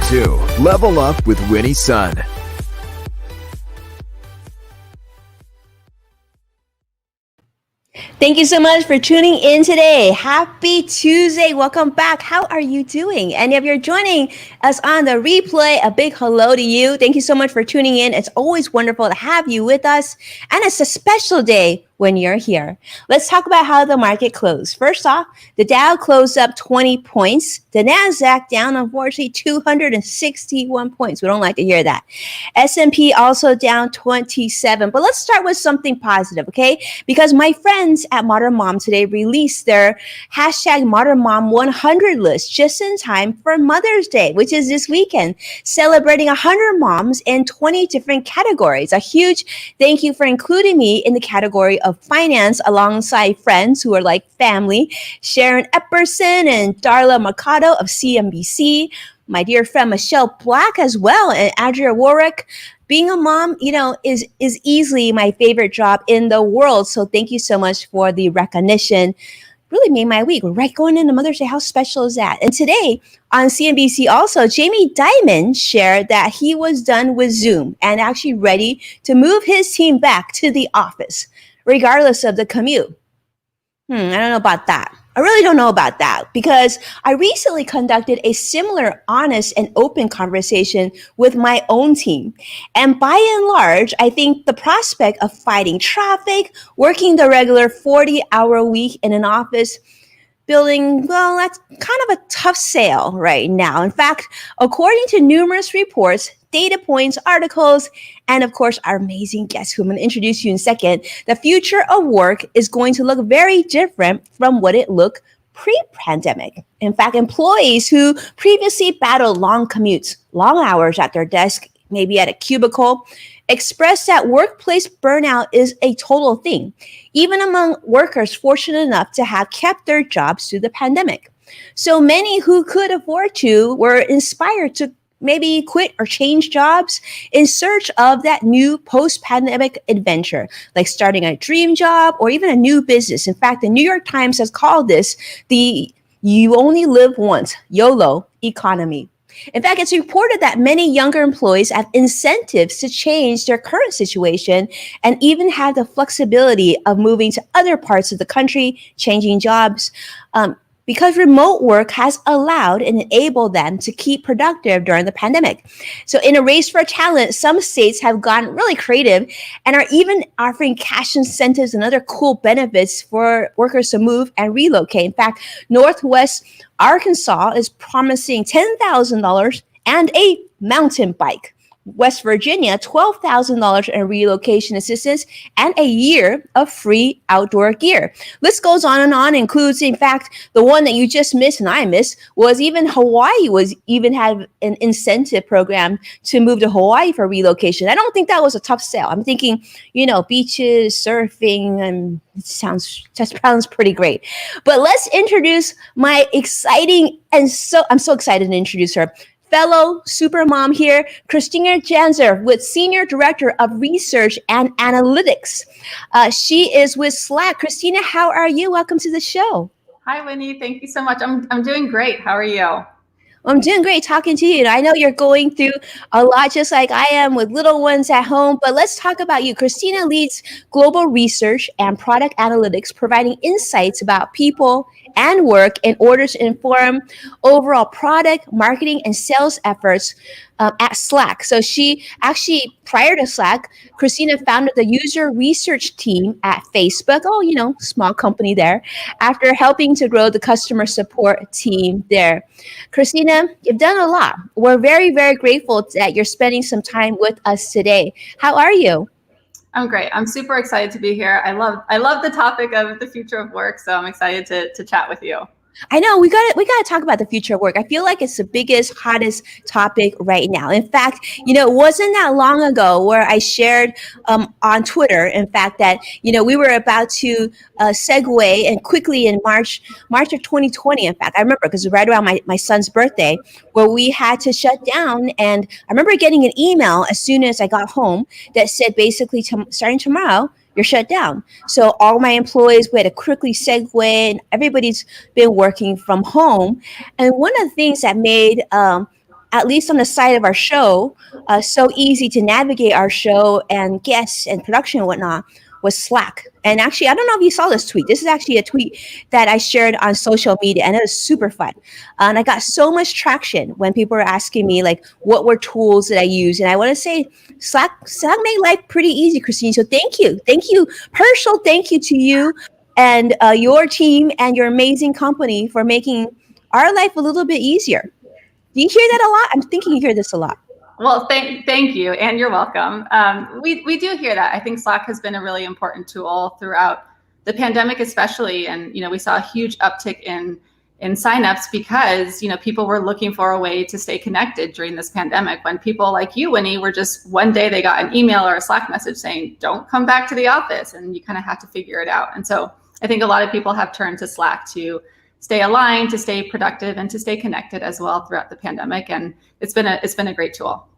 to Level Up with Winnie Sun. Thank you so much for tuning in today. Happy Tuesday. Welcome back. How are you doing? And if you're joining us on the replay, a big hello to you. Thank you so much for tuning in. It's always wonderful to have you with us. And it's a special day when you're here. Let's talk about how the market closed. First off, the Dow closed up 20 points. The Nasdaq down, unfortunately, 261 points. We don't like to hear that. S&P also down 27. But let's start with something positive, okay? Because my friends at Modern Mom today released their hashtag Modern Mom 100 list just in time for Mother's Day, which is this weekend, celebrating 100 moms in 20 different categories. A huge thank you for including me in the category of finance alongside friends who are like family, Sharon Epperson and Darla Mercado of CNBC, my dear friend Michelle Black as well, and Andrea Warwick. Being a mom, is easily my favorite job in the world. So thank you so much for the recognition. Really made my week. We're right going into Mother's Day. How special is that? And today on CNBC also, Jamie Dimon shared that he was done with Zoom and actually ready to move his team back to the office, regardless of the commute. I don't know about that. I really don't know about that because I recently conducted a similar honest and open conversation with my own team. And by and large, I think the prospect of fighting traffic, working the regular 40-hour week in an office building, well, that's kind of a tough sale right now. In fact, according to numerous reports, data points, articles, and of course, our amazing guest, who I'm going to introduce you in a second, the future of work is going to look very different from what it looked pre-pandemic. In fact, employees who previously battled long commutes, long hours at their desk, maybe at a cubicle, expressed that workplace burnout is a total thing, even among workers fortunate enough to have kept their jobs through the pandemic. So many who could afford to were inspired to maybe quit or change jobs in search of that new post-pandemic adventure, like starting a dream job or even a new business. In fact, the New York Times has called this the "you only live once" YOLO economy. In fact, it's reported that many younger employees have incentives to change their current situation and even have the flexibility of moving to other parts of the country, changing jobs, because remote work has allowed and enabled them to keep productive during the pandemic. So in a race for talent, some states have gotten really creative and are even offering cash incentives and other cool benefits for workers to move and relocate. In fact, Northwest Arkansas is promising $10,000 and a mountain bike. West Virginia, $12,000 in relocation assistance and a year of free outdoor gear. List goes on and on, includes, in fact, the one that you just missed and I missed was even Hawaii had an incentive program to move to Hawaii for relocation. I don't think that was a tough sell. I'm thinking, beaches, surfing, and just sounds pretty great. But let's introduce my I'm so excited to introduce her. Fellow supermom here, Christina Genzer, with Senior Director of Research and Analytics. She is with Slack. Christina, how are you? Welcome to the show. Hi, Winnie. Thank you so much. I'm doing great. How are you? I'm doing great talking to you. I know you're going through a lot just like I am with little ones at home, but let's talk about you. Christina leads global research and product analytics, providing insights about people and work in order to inform overall product, marketing, and sales efforts at Slack. So she actually, prior to Slack, Christina founded the user research team at Facebook. Oh, small company there, after helping to grow the customer support team there. Christina, you've done a lot. We're very, very grateful that you're spending some time with us today. How are you? I'm great. I'm super excited to be here. I love the topic of the future of work, so I'm excited to chat with you. I know we got to talk about the future of work. I feel like it's the biggest, hottest topic right now. In fact, it wasn't that long ago where I shared on Twitter, in fact, that we were about to segue and quickly in March of 2020. In fact, I remember because it was right around my son's birthday, where we had to shut down. And I remember getting an email as soon as I got home that said basically starting tomorrow, you're shut down. So all my employees, we had to quickly segue, and everybody's been working from home. And one of the things that made at least on the side of our show, so easy to navigate our show and guests and production and whatnot, was Slack. And actually, I don't know if you saw this tweet. This is actually a tweet that I shared on social media, and it was super fun. And I got so much traction when people were asking me, like, what were tools that I use? And I want to say Slack made life pretty easy, Christine. So thank you. Thank you. Personal thank you to you and your team and your amazing company for making our life a little bit easier. Do you hear that a lot? I'm thinking you hear this a lot. Well, thank you, and you're welcome. We do hear that. I think Slack has been a really important tool throughout the pandemic, especially, and we saw a huge uptick in signups because people were looking for a way to stay connected during this pandemic. When people like you, Winnie, were just one day they got an email or a Slack message saying, "Don't come back to the office," and you kind of have to figure it out. And so I think a lot of people have turned to Slack to stay aligned, to stay productive, and to stay connected as well throughout the pandemic. And it's been a great tool.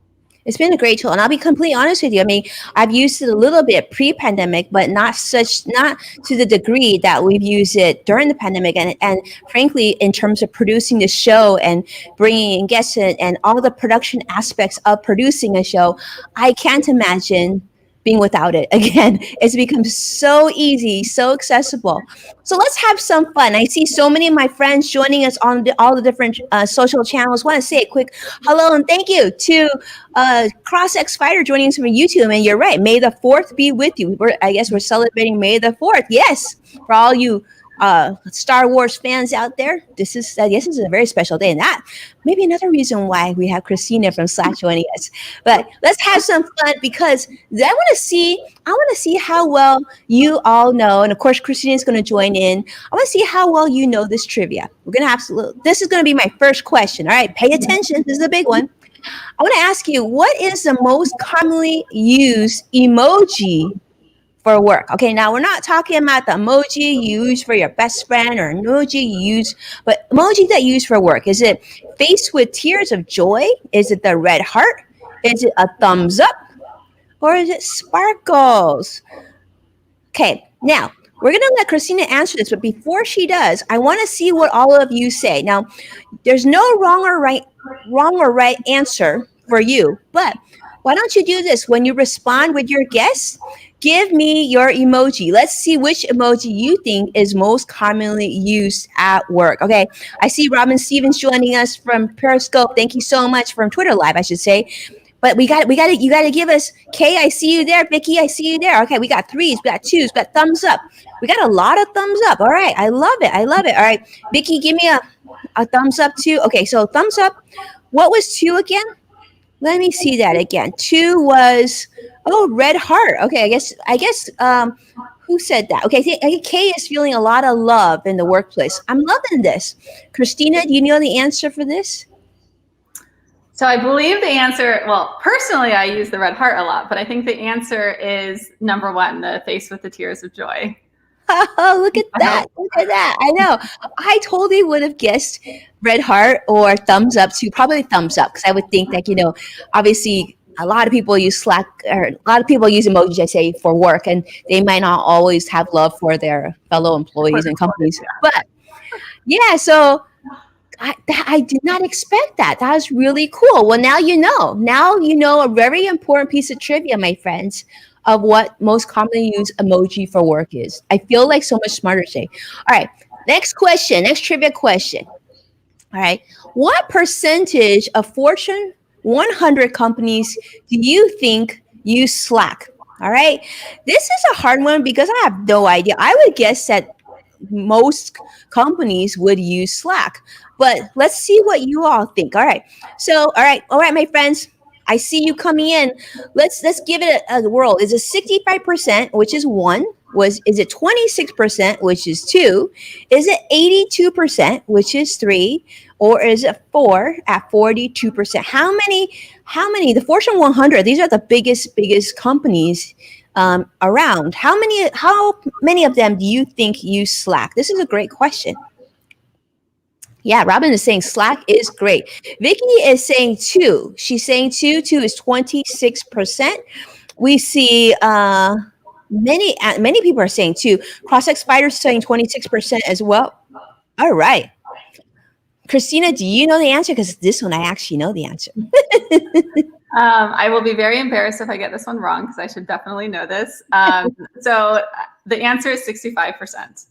It's been a great tool. And I'll be completely honest with you. I mean, I've used it a little bit pre-pandemic, but not to the degree that we've used it during the pandemic. And frankly, in terms of producing the show and bringing in guests and all the production aspects of producing a show, I can't imagine being without it. Again, it's become so easy, so accessible. So let's have some fun. I see so many of my friends joining us on all the different social channels. Want to say a quick hello and thank you to CrossX Fighter joining us from YouTube. And you're right, May the 4th be with you. I guess we're celebrating May the 4th. Yes, for all you Star Wars fans out there, this is a very special day, and that maybe another reason why we have Christina from Slack joining us. But let's have some fun because I want to see how well you all know, and of course Christina is going to join in. I want to see how well you know this trivia. This is going to be my first question. All right, pay attention. This is a big one. I want to ask you, what is the most commonly used emoji for work? Okay, now we're not talking about the emoji you use for your best friend or emoji you use, but emoji that you use for work. Is it face with tears of joy? Is it the red heart? Is it a thumbs up? Or is it sparkles? Okay, now we're going to let Christina answer this, but before she does, I want to see what all of you say. Now, there's no wrong or right answer for you, but why don't you do this? When you respond with your guess, give me your emoji. Let's see which emoji you think is most commonly used at work. Okay, I see Robin Stevens joining us from Periscope. Thank you so much, from Twitter Live, I should say. But you got to give us, Kay, I see you there. Vicky, I see you there. Okay, we got threes, we got twos, we got thumbs up. We got a lot of thumbs up. All right, I love it. All right, Vicky, give me a thumbs up too. Okay, so thumbs up. What was two again? Let me see that again. Two was, red heart. Okay, I guess who said that? Okay, I think Kay is feeling a lot of love in the workplace. I'm loving this. Christina, do you know the answer for this? So I believe the answer, well, personally, I use the red heart a lot, but I think the answer is number one, the face with the tears of joy. Oh, look at that. Look at that. I know. I totally would have guessed red heart or thumbs up too. Probably thumbs up, because I would think that, obviously a lot of people use Slack, or a lot of people use emojis, I say, for work, and they might not always have love for their fellow employees and companies. But yeah, so I did not expect that. That was really cool. Well, now you know. Now you know a very important piece of trivia, my friends, of what most commonly used emoji for work is. I feel like so much smarter today. All right, next trivia question. All right, what percentage of Fortune 100 companies do you think use Slack? All right, this is a hard one because I have no idea. I would guess that most companies would use Slack, but let's see what you all think. All right, so all right, my friends, I see you coming in. Let's give it a whirl. Is it 65%, which is 1? Is it 26%, which is 2? Is it 82%, which is 3? Or is it 4 at 42%? How many, the Fortune 100, these are the biggest companies around. How many of them do you think use Slack? This is a great question. Yeah, Robin is saying Slack is great. Vicky is saying 2. She's saying 2. 2 is 26%. We see many people are saying 2. CrossX Fighter is saying 26% as well. All right. Christina, do you know the answer? Because this one I actually know the answer. I will be very embarrassed if I get this one wrong because I should definitely know this. So the answer is 65%.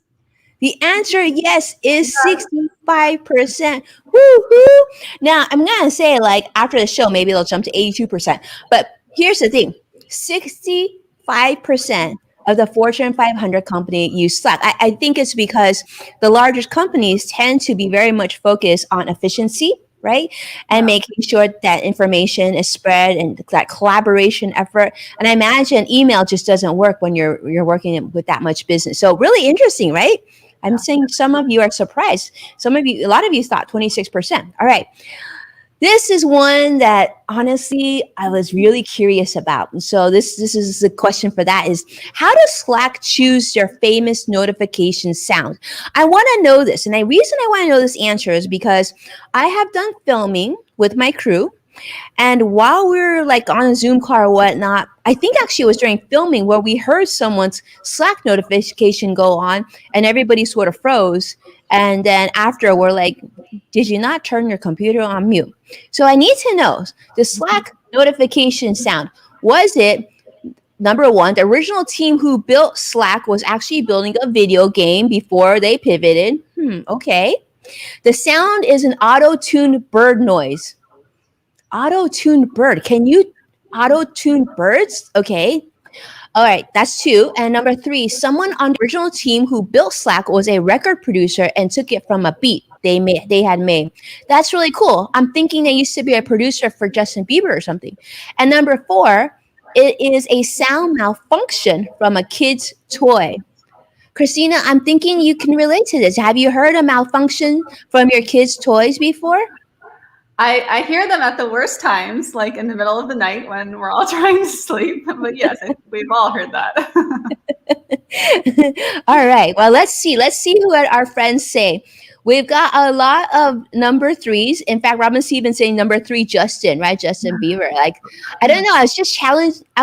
The answer, yes, is 65%. Woo-hoo! Now, I'm going to say, like, after the show, maybe it'll jump to 82%. But here's the thing. 65% of the Fortune 500 company use Slack. I think it's because the largest companies tend to be very much focused on efficiency, right? And making sure that information is spread and that collaboration effort. And I imagine email just doesn't work when you're working with that much business. So really interesting, right? I'm saying some of you are surprised. Some of you, a lot of you thought 26%. All right. This is one that honestly I was really curious about. And so this is the question for that is, how does Slack choose their famous notification sound? I want to know this. And the reason I want to know this answer is because I have done filming with my crew. And while we were like on a Zoom call or whatnot, I think actually it was during filming where we heard someone's Slack notification go on and everybody sort of froze. And then after we're like, did you not turn your computer on mute? So I need to know the Slack notification sound. Was it number one, the original team who built Slack was actually building a video game before they pivoted? Okay. The sound is an auto-tuned bird noise. Auto-tuned bird. Can you auto-tune birds? Okay. All right, that's two. And number three, someone on the original team who built Slack was a record producer and took it from a beat they had made. That's really cool. I'm thinking they used to be a producer for Justin Bieber or something. And number four, it is a sound malfunction from a kid's toy. Christina, I'm thinking you can relate to this. Have you heard a malfunction from your kids' toys before? I hear them at the worst times, like in the middle of the night when we're all trying to sleep. But yes, we've all heard that. All right. Well, let's see. Let's see what our friends say. We've got a lot of number threes. In fact, Robin Stevens saying number three, Justin, right? Justin Bieber. Like, I don't know. I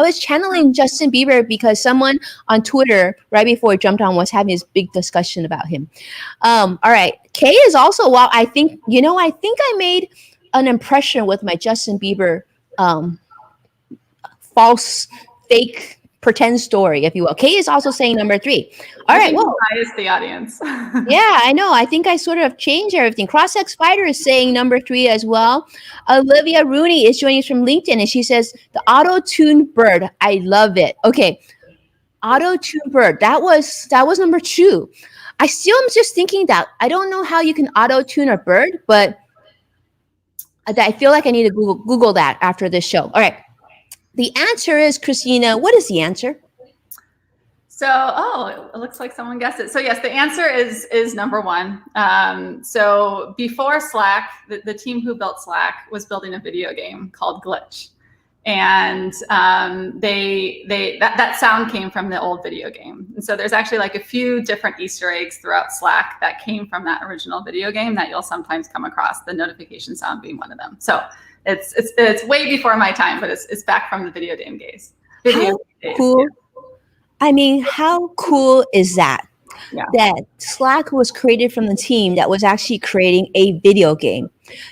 was channeling Justin Bieber because someone on Twitter right before we jumped on was having this big discussion about him. All right. Kay is also, well, I think I made an impression with my Justin Bieber false, fake, pretend story, if you will. Kay is also saying number three. All right, well, bias the audience. Yeah, I know. I think I sort of changed everything. CrossX Fighter is saying number three as well. Olivia Rooney is joining us from LinkedIn, and she says the auto-tune bird. I love it. Okay, auto-tune bird. That was number two. I still am just thinking that I don't know how you can auto-tune a bird, but I feel like I need to Google that after this show. All right. The answer is, Christina, what is the answer? So, it looks like someone guessed it. So yes, the answer is number one. So before Slack, the team who built Slack was building a video game called Glitch. And that sound came from the old video game. And so there's actually like a few different Easter eggs throughout Slack that came from that original video game that you'll sometimes come across, the notification sound being one of them. So it's way before my time, but it's back from the video game days. How cool. Yeah. I mean, how cool is that? Yeah. That Slack was created from the team that was actually creating a video game.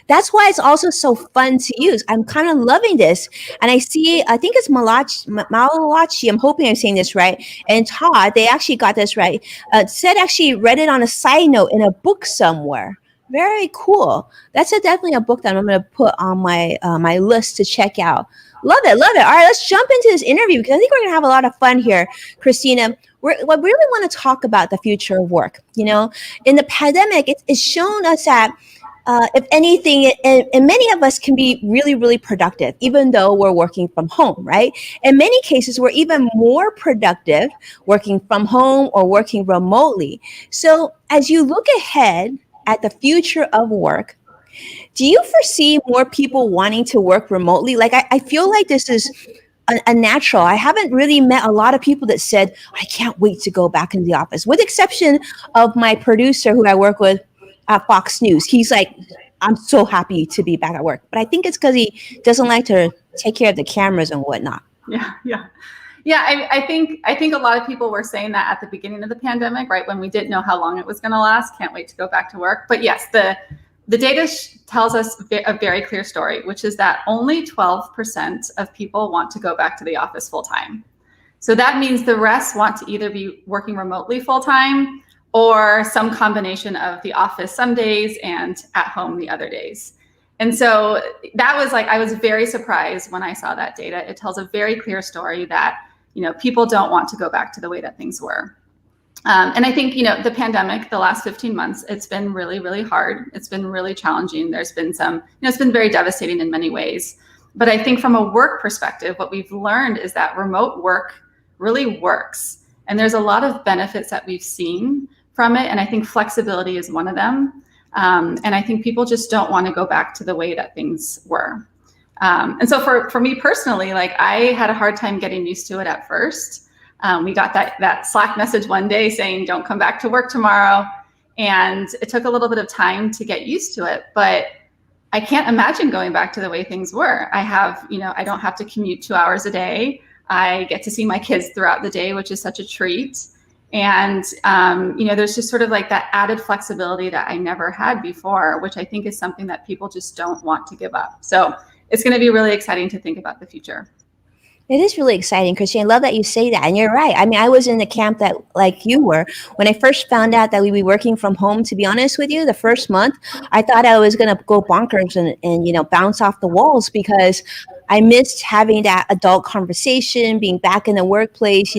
That's why it's also so fun to use. I'm kind of loving this. And I think it's Malachi, I'm hoping I'm saying this right, and Todd, they actually got this right, read it on a side note in a book somewhere. Very cool. That's definitely a book that I'm going to put on my my list to check out. Love it. All right, let's jump into this interview because I think we're going to have a lot of fun here, Christina. We really want to talk about the future of work. You know, in the pandemic, it's shown us that if anything, and many of us can be really, really productive, even though we're working from home, right? In many cases, we're even more productive working from home or working remotely. So as you look ahead at the future of work, do you foresee more people wanting to work remotely? Like, I feel like this is a natural. I haven't really met a lot of people that said, I can't wait to go back into the office, with the exception of my producer who I work with at Fox News. He's like, I'm so happy to be back at work. But I think it's because he doesn't like to take care of the cameras and whatnot. Yeah, I think a lot of people were saying that at the beginning of the pandemic, right? When we didn't know how long it was going to last. Can't wait to go back to work. But yes, the the data tells us a very clear story, which is that only 12% of people want to go back to the office full time. So that means the rest want to either be working remotely full time or some combination of the office some days and at home the other days. And so that was like, I was very surprised when I saw that data. It tells a very clear story that, people don't want to go back to the way that things were. And I think, the pandemic, the last 15 months, it's been really, really hard. It's been really challenging. There's been some, it's been very devastating in many ways. But I think from a work perspective, what we've learned is that remote work really works. And there's a lot of benefits that we've seen from it. And I think flexibility is one of them. And I think people just don't want to go back to the way that things were. And so for me personally, like I had a hard time getting used to it at first. We got that Slack message one day saying, don't come back to work tomorrow. And it took a little bit of time to get used to it, but I can't imagine going back to the way things were. I don't have to commute 2 hours a day. I get to see my kids throughout the day, which is such a treat. And, there's just sort of like that added flexibility that I never had before, which I think is something that people just don't want to give up. So it's going to be really exciting to think about the future. It is really exciting, Christine. I love that you say that. And you're right. I mean, I was in the camp that like you were. When I first found out that we'd be working from home, to be honest with you, the first month, I thought I was going to go bonkers and bounce off the walls because I missed having that adult conversation, being back in the workplace,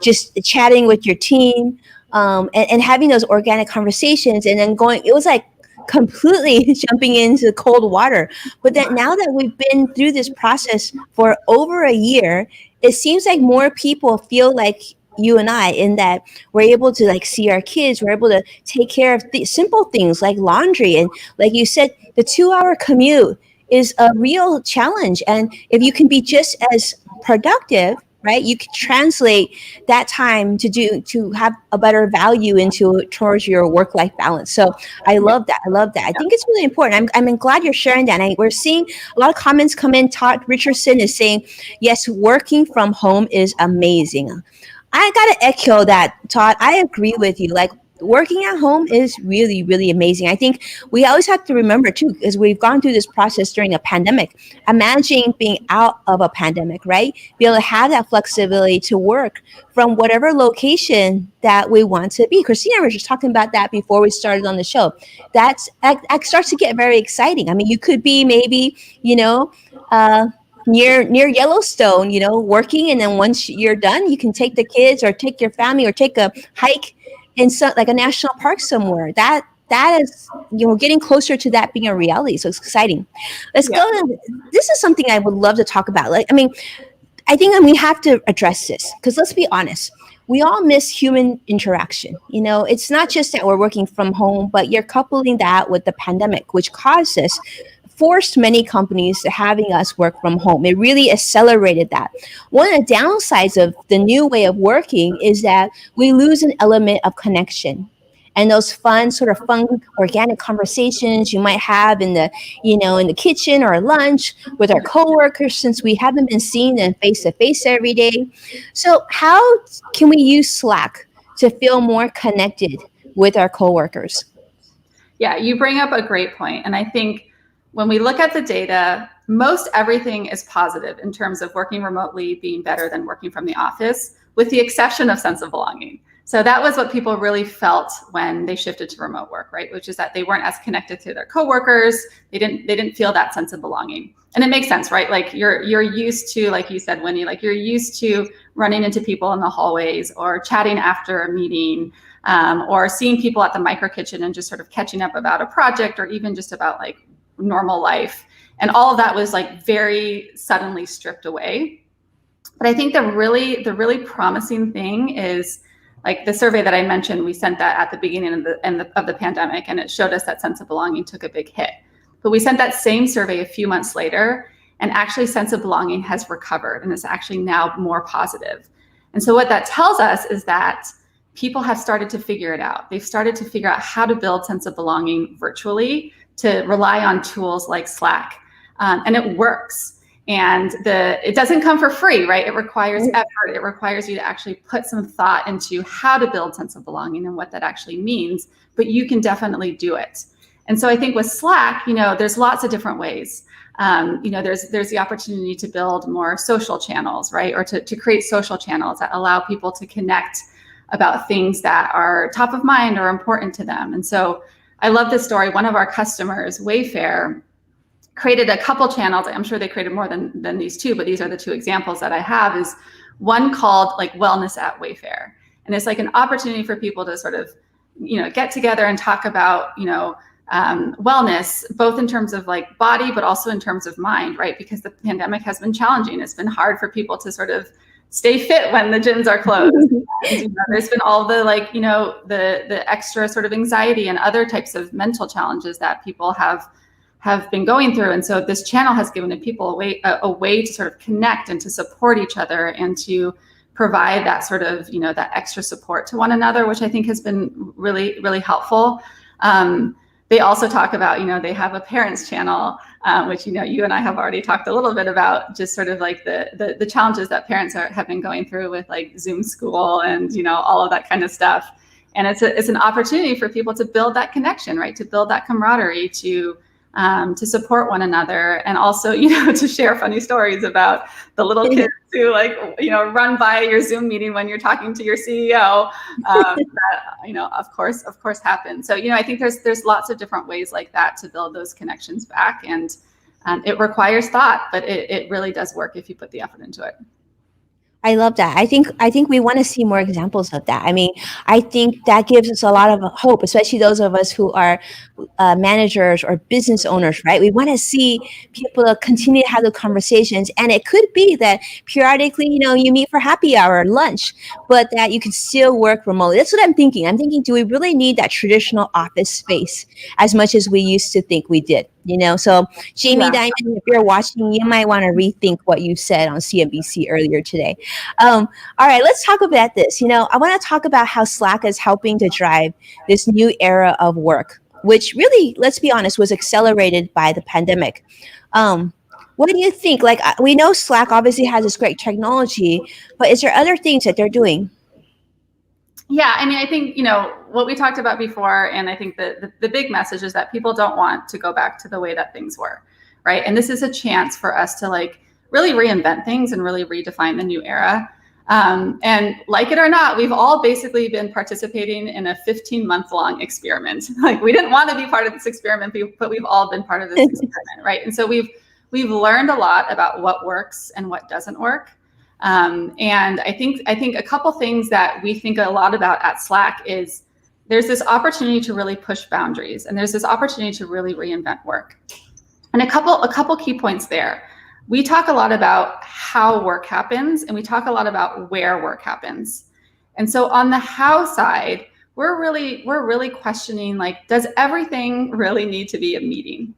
just chatting with your team and having those organic conversations and then it was like completely jumping into cold water. But that now that we've been through this process for over a year, it seems like more people feel like you and I, in that we're able to like see our kids, we're able to take care of simple things like laundry. And like you said, the 2-hour commute is a real challenge. And if you can be just as productive, right, you can translate that time to have a better value towards your work-life balance. So I love that. I think it's really important. I'm glad you're sharing that. And we're seeing a lot of comments come in. Todd Richardson is saying, yes, working from home is amazing. I got to echo that, Todd. I agree with you. Like, working at home is really, really amazing. I think we always have to remember too, because we've gone through this process during a pandemic. Imagine being out of a pandemic, right? Be able to have that flexibility to work from whatever location that we want to be. Christina was just talking about that before we started on the show. That starts to get very exciting. I mean, you could be maybe, near Yellowstone, working, and then once you're done, you can take the kids or take your family or take a hike in like a national park somewhere. That is, getting closer to that being a reality. So it's exciting. Let's go. This is something I would love to talk about. I think we have to address this because let's be honest. We all miss human interaction. It's not just that we're working from home, but you're coupling that with the pandemic, which forced many companies to having us work from home. It really accelerated that. One of the downsides of the new way of working is that we lose an element of connection. And those fun organic conversations you might have in the kitchen or lunch with our coworkers, since we haven't been seeing them face to face every day. So how can we use Slack to feel more connected with our coworkers? Yeah, you bring up a great point. And I think when we look at the data, most everything is positive in terms of working remotely being better than working from the office, with the exception of sense of belonging. So that was what people really felt when they shifted to remote work, right? Which is that they weren't as connected to their coworkers. They didn't feel that sense of belonging. And it makes sense, right? Like you're used to, like you said, Winnie, like you're used to running into people in the hallways or chatting after a meeting, or seeing people at the micro kitchen and just sort of catching up about a project or even just about like normal life. And all of that was like very suddenly stripped away. But I think the really promising thing is, like the survey that I mentioned, we sent that at the beginning of the pandemic, and it showed us that sense of belonging took a big hit. But we sent that same survey a few months later, and actually sense of belonging has recovered and is actually now more positive. And so what that tells us is that people have started to figure it out. They've started to figure out how to build sense of belonging virtually, to rely on tools like Slack, and it works. And it doesn't come for free, right? It requires effort. It requires you to actually put some thought into how to build sense of belonging and what that actually means, but you can definitely do it. And so I think with Slack, there's lots of different ways. There's the opportunity to build more social channels, right? Or to create social channels that allow people to connect about things that are top of mind or important to them. And so I love this story. One of our customers, Wayfair, created a couple channels. I'm sure they created more than these two, but these are the two examples that I have. Is one called like Wellness at Wayfair. And it's like an opportunity for people to sort of, get together and talk about, wellness, both in terms of like body, but also in terms of mind, right? Because the pandemic has been challenging. It's been hard for people to sort of stay fit when the gyms are closed. And, there's been all the like, the extra sort of anxiety and other types of mental challenges that people have been going through. And so this channel has given people a way to sort of connect and to support each other and to provide that sort of, that extra support to one another, which I think has been really, really helpful. They also talk about, they have a parents channel, which, you and I have already talked a little bit about, just sort of like the challenges that parents have been going through with like Zoom school and, all of that kind of stuff. And it's an opportunity for people to build that connection, right? To build that camaraderie, to support one another, and also, to share funny stories about the little kids who like, run by your Zoom meeting when you're talking to your CEO, that, of course happens. So, I think there's lots of different ways like that to build those connections back. And it requires thought, but it really does work if you put the effort into it. I love that. I think we want to see more examples of that. I mean, I think that gives us a lot of hope, especially those of us who are managers or business owners, right? We want to see people continue to have the conversations, and it could be that periodically, you meet for happy hour, lunch, but that you can still work remotely. That's what I'm thinking. I'm thinking, do we really need that traditional office space as much as we used to think we did? So Jamie Dimon, if you're watching, you might want to rethink what you said on CNBC earlier today. All right, let's talk about this. I want to talk about how Slack is helping to drive this new era of work, which really, let's be honest, was accelerated by the pandemic. What do you think? Like, we know Slack obviously has this great technology, but is there other things that they're doing? Yeah, I mean, I think, what we talked about before, and I think the big message is that people don't want to go back to the way that things were, right? And this is a chance for us to like really reinvent things and really redefine the new era. And like it or not, we've all basically been participating in a 15-month-long experiment. Like, we didn't want to be part of this experiment, but we've all been part of this experiment, right? And so we've learned a lot about what works and what doesn't work. And I think a couple things that we think a lot about at Slack is there's this opportunity to really push boundaries, and there's this opportunity to really reinvent work. And a couple key points there. We talk a lot about how work happens, and we talk a lot about where work happens. And so on the how side, we're really questioning, like, does everything really need to be a meeting?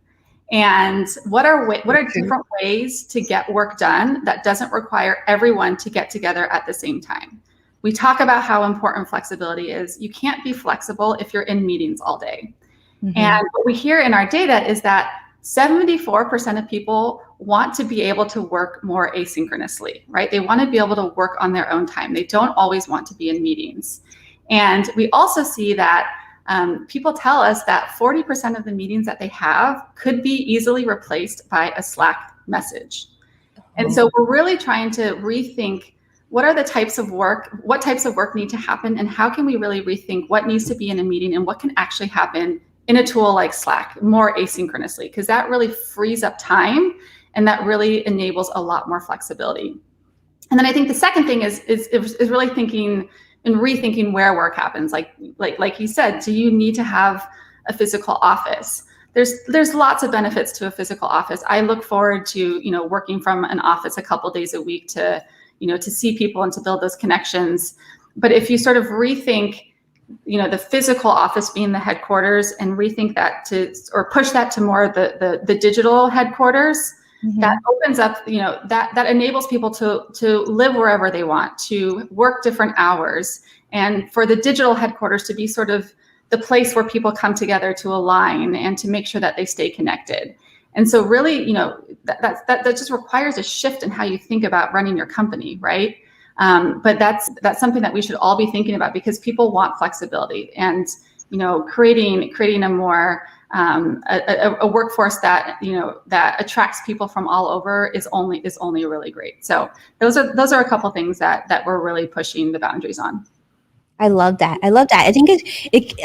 And what are different ways to get work done that doesn't require everyone to get together at the same time? We talk about how important flexibility is. You can't be flexible if you're in meetings all day. Mm-hmm. And what we hear in our data is that 74% of people want to be able to work more asynchronously, right? They want to be able to work on their own time. They don't always want to be in meetings. And we also see that people tell us that 40% of the meetings that they have could be easily replaced by a Slack message. And so we're really trying to rethink what types of work need to happen, and how can we really rethink what needs to be in a meeting and what can actually happen in a tool like Slack more asynchronously, because that really frees up time and that really enables a lot more flexibility. And then I think the second thing is really thinking and rethinking where work happens. Like you said, do you need to have a physical office? There's lots of benefits to a physical office. I look forward to, working from an office a couple days a week to see people and to build those connections. But if you sort of rethink, the physical office being the headquarters, and rethink that or push that to more the digital headquarters, mm-hmm. that opens up, that enables people to live wherever they want, to work different hours, and for the digital headquarters to be sort of the place where people come together to align and to make sure that they stay connected. And so really, that just requires a shift in how you think about running your company, right? But that's something that we should all be thinking about, because people want flexibility, and creating a more a workforce that, that attracts people from all over is only really great. So those are a couple things that we're really pushing the boundaries on. I love that. I love that. I think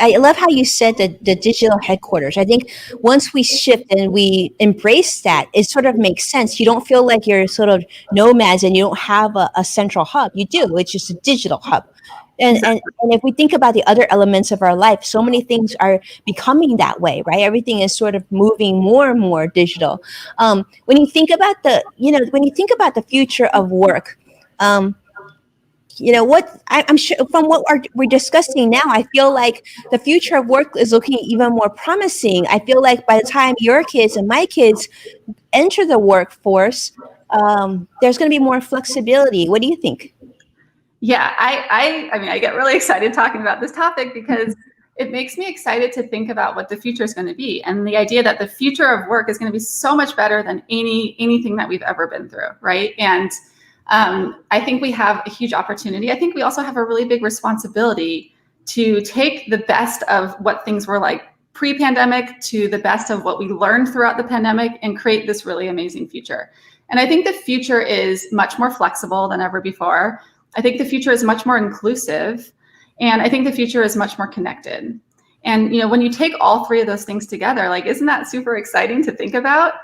I love how you said the digital headquarters. I think once we shift and we embrace that, it sort of makes sense. You don't feel like you're sort of nomads and you don't have a central hub. You do. It's just a digital hub. And if we think about the other elements of our life, so many things are becoming that way, right? Everything is sort of moving more and more digital. When you think about the future of work, what I'm sure from what we're discussing now, I feel like the future of work is looking even more promising. I feel like by the time your kids and my kids enter the workforce, there's going to be more flexibility. What do you think? Yeah, I mean, I get really excited talking about this topic because it makes me excited to think about what the future is going to be, and the idea that the future of work is going to be so much better than anything that we've ever been through, right? And I think we have a huge opportunity. I think we also have a really big responsibility to take the best of what things were like pre-pandemic to the best of what we learned throughout the pandemic and create this really amazing future. And I think the future is much more flexible than ever before. I think the future is much more inclusive, and I think the future is much more connected. And when you take all three of those things together, like, isn't that super exciting to think about?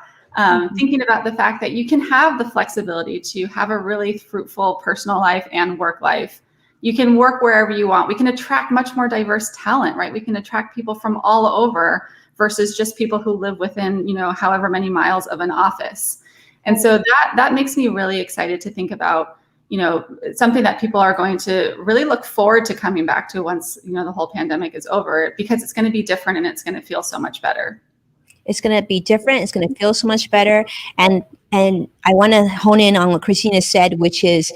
Thinking about the fact that you can have the flexibility to have a really fruitful personal life and work life. You can work wherever you want. We can attract much more diverse talent, right? We can attract people from all over versus just people who live within, however many miles of an office. And so that makes me really excited to think about, something that people are going to really look forward to coming back to once, the whole pandemic is over, because it's going to be different and it's going to feel so much better. It's going to be different. It's going to feel so much better. And I want to hone in on what Christina said, which is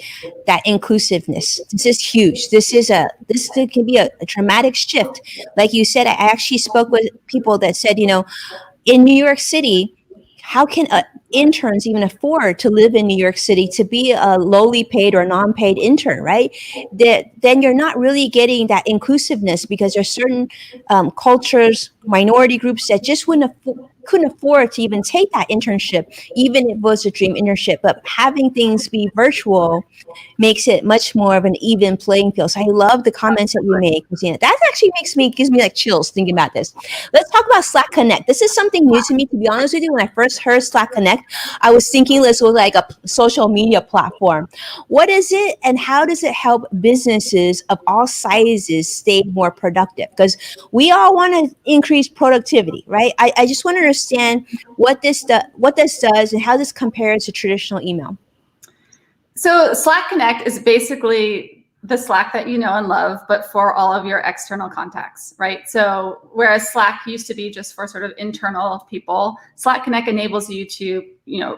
that inclusiveness. This is huge. This can be a dramatic shift. Like you said, I actually spoke with people that said, in New York City, how can interns even afford to live in New York City, to be a lowly paid or non-paid intern, right? Then you're not really getting that inclusiveness, because there's certain cultures, minority groups that just couldn't afford to even take that internship, even if it was a dream internship. But having things be virtual makes it much more of an even playing field. So I love the comments that you make, Christina. That actually gives me like chills thinking about this. Let's talk about Slack Connect. This is something new to me, to be honest with you. When I first heard Slack Connect, I was thinking this was like a social media platform. What is it, and how does it help businesses of all sizes stay more productive? Because we all want to increase productivity, right? I just want to understand what this does and how this compares to traditional email. So Slack Connect is basically the Slack that you know and love, but for all of your external contacts, right? So whereas Slack used to be just for sort of internal people, Slack Connect enables you to,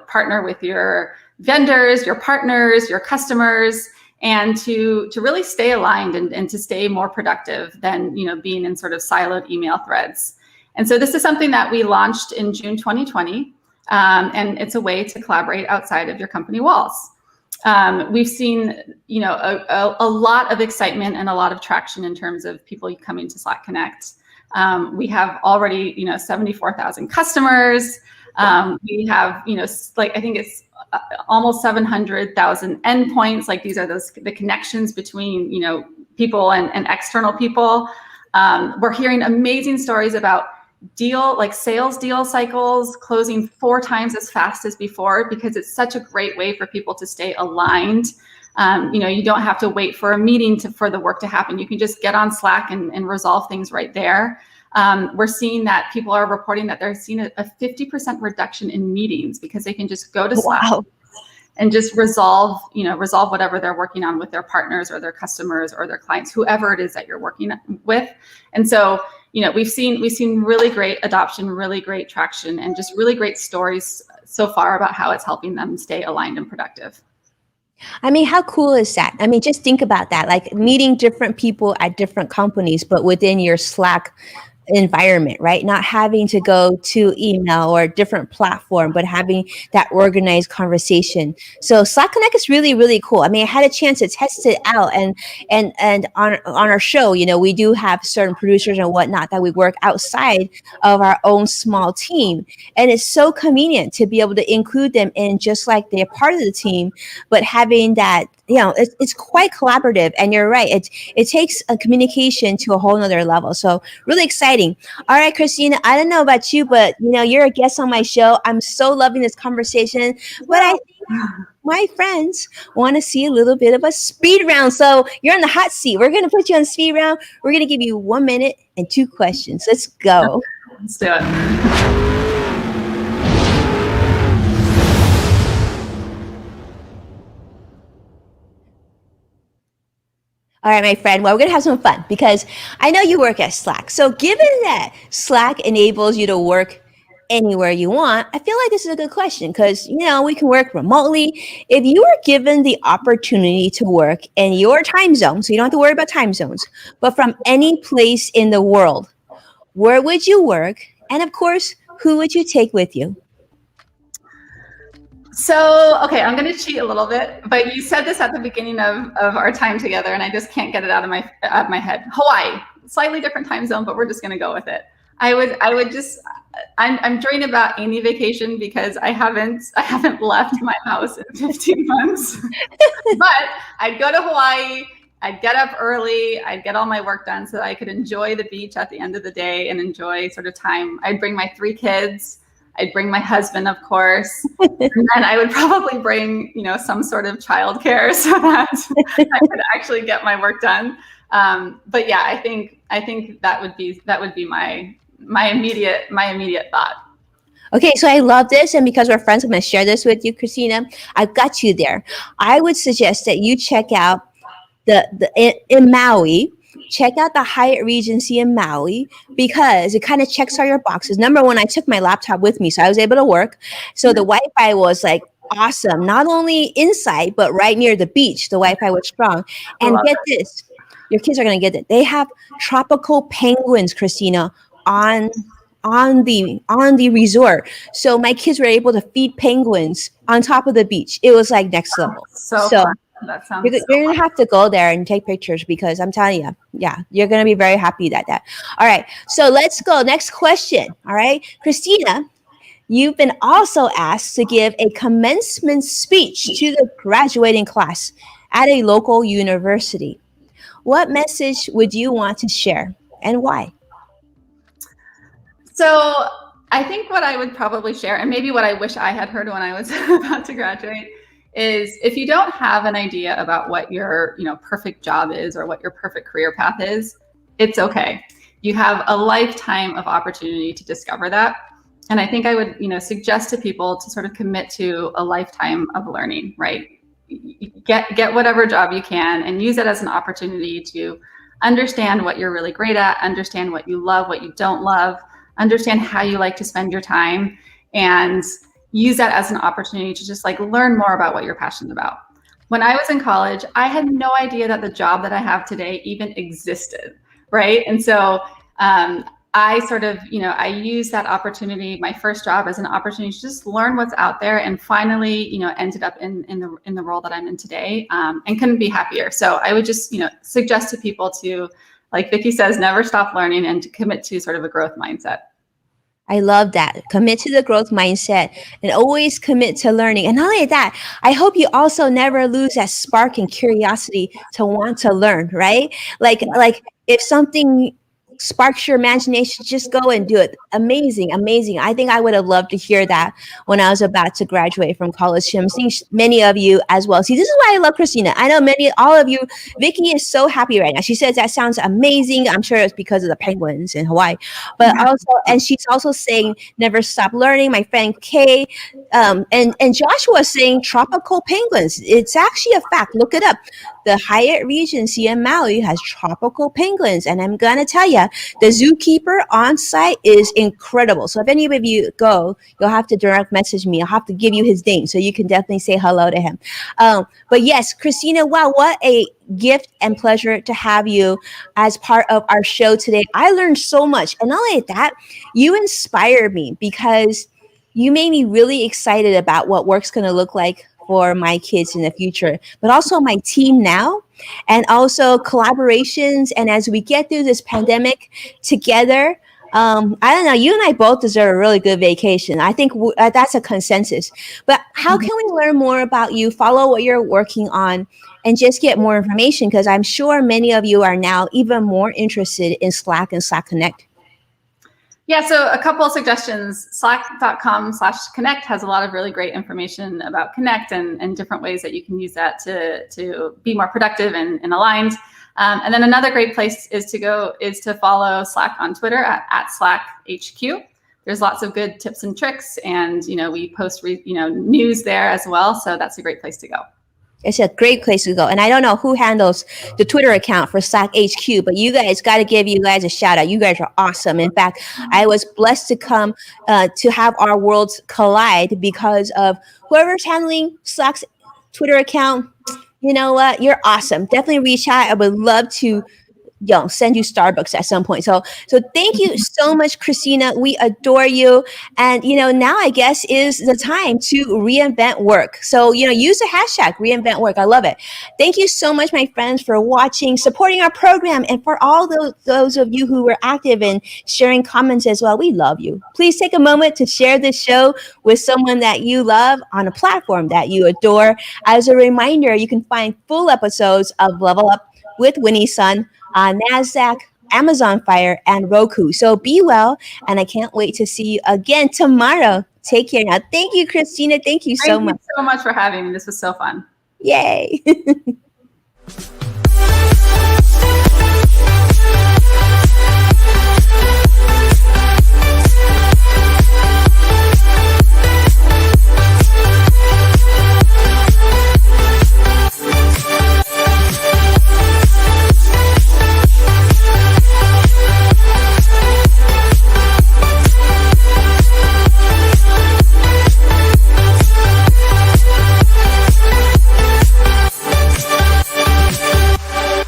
partner with your vendors, your partners, your customers, and to really stay aligned and to stay more productive than, being in sort of siloed email threads. And so this is something that we launched in June 2020, and it's a way to collaborate outside of your company walls. We've seen, a lot of excitement and a lot of traction in terms of people coming to Slack Connect. We have already, 74,000 customers. We have, I think it's almost 700,000 endpoints. Like, these are the connections between, people and external people. We're hearing amazing stories about sales deal cycles closing 4 times as fast as before, because it's such a great way for people to stay aligned. You don't have to wait for a meeting for the work to happen. You can just get on Slack and resolve things right there. We're seeing that people are reporting that they're seeing a 50% reduction in meetings because they can just go to Slack. Wow. And just resolve whatever they're working on with their partners or their customers or their clients, whoever it is that you're working with. And so, we've seen really great adoption, really great traction, and just really great stories so far about how it's helping them stay aligned and productive. I mean, how cool is that? I mean, just think about that, like meeting different people at different companies, but within your Slack environment, right? Not having to go to email or a different platform, but having that organized conversation. So Slack Connect is really, really cool. I mean, I had a chance to test it out, and on our show, we do have certain producers and whatnot that we work outside of our own small team, and it's so convenient to be able to include them in just like they're part of the team, but having that, it's quite collaborative. And you're right, it takes a communication to a whole nother level. So really exciting. All right, Christina, I don't know about you, but you're a guest on my show. I'm so loving this conversation, but I think my friends want to see a little bit of a speed round. So you're on the hot seat. We're going to put you on speed round. We're going to give you 1 minute and 2 questions. Let's go. Let's do it. All right, my friend. Well, we're going to have some fun because I know you work at Slack. So given that Slack enables you to work anywhere you want, I feel like this is a good question because, we can work remotely. If you were given the opportunity to work in your time zone, so you don't have to worry about time zones, but from any place in the world, where would you work? And of course, who would you take with you? So, okay, I'm going to cheat a little bit, but you said this at the beginning of our time together, and I just can't get it out of my head. Hawaii, slightly different time zone, but we're just going to go with it. I'm dreaming about any vacation because I haven't left my house in 15 months. But I'd go to Hawaii. I'd get up early. I'd get all my work done so that I could enjoy the beach at the end of the day and enjoy sort of time. I'd bring my 3 kids. I'd bring my husband, of course, and then I would probably bring, some sort of childcare so that I could actually get my work done. But yeah, I think that would be my immediate thought. Okay, so I love this, and because we're friends, I'm going to share this with you, Christina. I've got you there. I would suggest that you check out in Maui. Check out the Hyatt Regency in Maui because it kind of checks all your boxes. Number one, I took my laptop with me, so I was able to work. So the Wi-Fi was like awesome, not only inside, but right near the beach. The Wi-Fi was strong. And get this, your kids are going to get it. They have tropical penguins, Christina, on the resort. So my kids were able to feed penguins on top of the beach. It was like next level. So fun. That sounds you're going to have to go there and take pictures because I'm telling you, yeah, you're going to be very happy that. All right. So let's go. Next question. All right. Christina, you've been also asked to give a commencement speech to the graduating class at a local university. What message would you want to share and why? So I think what I would probably share, and maybe what I wish I had heard when I was about to graduate, is if you don't have an idea about what your perfect job is or what your perfect career path is, it's okay. You have a lifetime of opportunity to discover that. And I think I would suggest to people to sort of commit to a lifetime of learning, right? Get whatever job you can and use it as an opportunity to understand what you're really great at, understand what you love, what you don't love, understand how you like to spend your time, and use that as an opportunity to just learn more about what you're passionate about. When I was in college, I had no idea that the job that I have today even existed, right? And so I sort of, I used that opportunity, my first job, as an opportunity to just learn what's out there, and finally, ended up in the role that I'm in today, and couldn't be happier. So I would just, suggest to people to, like Vicki says, never stop learning and to commit to sort of a growth mindset. I love that. Commit to the growth mindset and always commit to learning. And not only that, I hope you also never lose that spark and curiosity to want to learn, right? Like if something sparks your imagination, just go and do it. Amazing. I think I would have loved to hear that when I was about to graduate from college. I'm seeing many of you as well. See, this is why I love Christina. I know all of you. Vicki is so happy right now. She says that sounds amazing. I'm sure it's because of the penguins in Hawaii, but also, and she's also saying never stop learning. My friend Kay, and Joshua is saying tropical penguins. It's actually a fact. Look it up. The Hyatt Regency in Maui has tropical penguins, and I'm gonna tell you, area. The zookeeper on site is incredible. So if any of you go, you'll have to direct message me. I'll have to give you his name so you can definitely say hello to him. But yes, Christina, wow, what a gift and pleasure to have you as part of our show today. I learned so much. And not only that, you inspired me because you made me really excited about what work's going to look like for my kids in the future, but also my team now, and also collaborations. And as we get through this pandemic together, I don't know, you and I both deserve a really good vacation. I think that's a consensus. But how can we learn more about you, follow what you're working on, and just get more information? Because I'm sure many of you are now even more interested in Slack and Slack Connect. Yeah, so a couple of suggestions. Slack.com/connect has a lot of really great information about Connect and different ways that you can use that to be more productive and aligned. And then another great place is to follow Slack on Twitter at SlackHQ. There's lots of good tips and tricks, and we post news there as well. So that's a great place to go. It's a great place to go. And I don't know who handles the Twitter account for Slack HQ, but you guys got to give you guys a shout out. You guys are awesome. In fact, I was blessed to come to have our worlds collide because of whoever's handling Slack's Twitter account. You know what? You're awesome. Definitely reach out. I would love to send you Starbucks at some point. So thank you so much, Christina. We adore you. And, now I guess is the time to reinvent work. So, use the hashtag reinvent work. I love it. Thank you so much, my friends, for watching, supporting our program, and for all those of you who were active and sharing comments as well. We love you. Please take a moment to share this show with someone that you love on a platform that you adore. As a reminder, you can find full episodes of Level Up with Winnie Sun on NASDAQ, Amazon Fire, and Roku. So be well, and I can't wait to see you again tomorrow. Take care now. Thank you, Christina. Thank you so much. Thank you so much for having me. This was so fun. Yay.